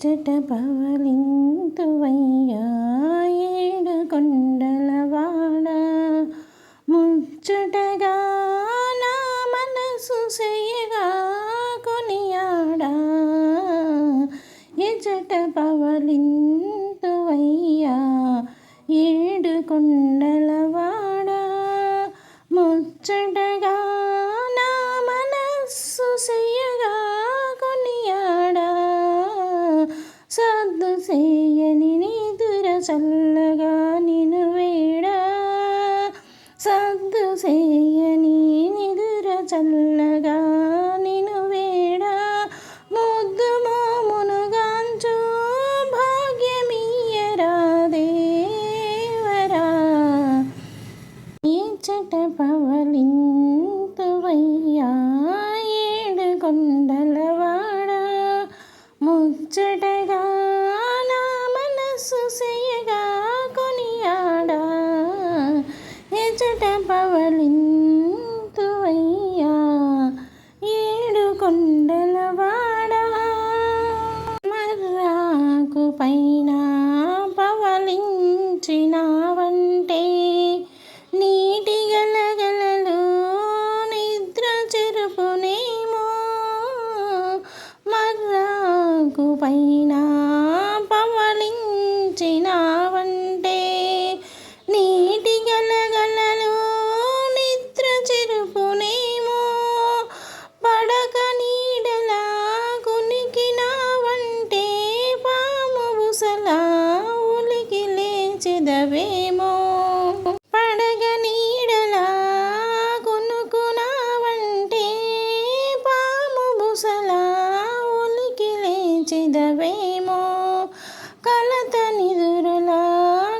ముచ్చట పవలింతువయ్యా ఏడు కొండలవాడ ముచ్చటగా నా మనసు సెయ్యగా కొనియాడా ఎచ్చట పవలింతువయ్యా ఏడు కొండలవాడ ముచ్చటగా నా మనస్సు సెయ్యగా కొనియాడా సద్దు చేయని నిదుర చల్లగా నిను వేడా సద్దు చేయని నిదుర చల్లగా నిను వేడా ముద్దు మోమునుగాంచు భాగ్యమియ్యరా దేవరా ఇచ్చట పవలింతువయ్యా ఏడు కొండలవాడ ముచ్చటగా నా మనస్సు సెయ్యగా కొనియాడా ఎచ్చట పవలింతువయ్యా ఏడు కొండలవాడ మర్రాకు పైన పవలించినావంటే నీటి గలగలలు నిద్ర చెరుపునేమో మర్రాకు పైన పవలించినావంటే నీటి గలగలలు నిద్ర చెరుపునేమో పడక నీడలా కునికినావంటే పాము బుసలా ఉలికి లేచెదవేమో పడగ నీడలా కొనుకునావంటే పాము బుసలా ఉలికి లేచెదవేమో కలత నిదురులా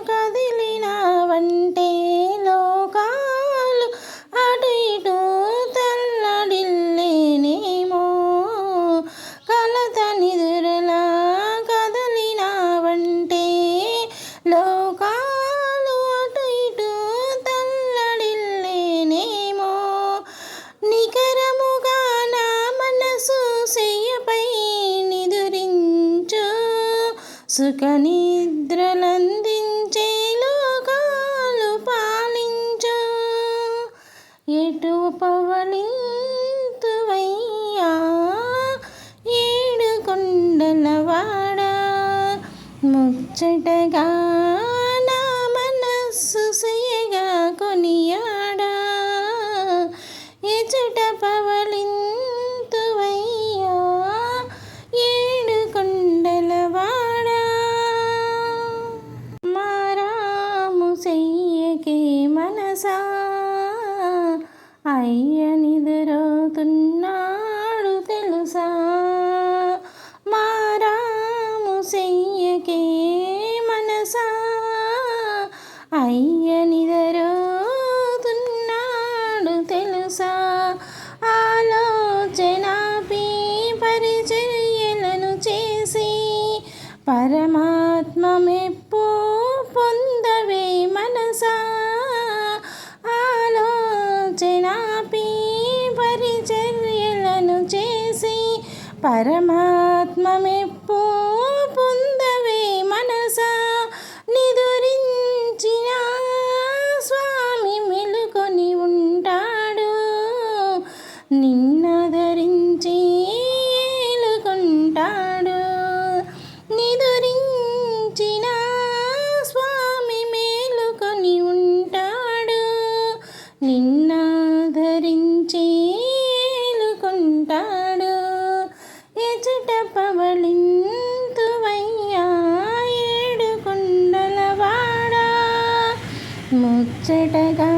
కదిలినావంటే లోకాలు అటు ఇటు తల్లడిల్లేనేమో కలత నిదురులా కదిలినావంటే లోకాలు అటు ఇటు తల్లడిల్లేనేమో నికరముగా నా మనసు సెయ్యపై నిదురించు సుఖ నిద్రలందించే లోకాలు పాలించు ఎటు పవలింతువయ్యా ఏడు కొండలవాడ ముచ్చటగా నా మనస్సు సెయ్యగా కొనియాడా ఎచ్చట పవలింతువయ్యా ఏడు కొండలవాడ మారాము సెయ్యకే మనసా అయ్య నిదురవుతున్నాడు తెలుసా మారాము సెయ్యకే మనసా అయ్య నిదురవుతున్నాడు తెలుసా ఆలోచనాపి పరిచర్యలను చేసి పరమాత్మ మెప్పు పొందవే మనసా ఆలోచనాపి పరిచర్యలను చేసి పరమాత్మ మెప్పు పొందవే మనసా నిదురించిన స్వామి మెలుకొని ఉంటాడు నిన్నదరించి ఏలుకుంటాడు నిదురించిన స్వామి మేలుకొని ఉంటాడు నిన్నదరించి ఏలుకుంటాడు ఎచ్చట పవలింతువయ్యా ఏడు కొండలవాడ ముచ్చటగా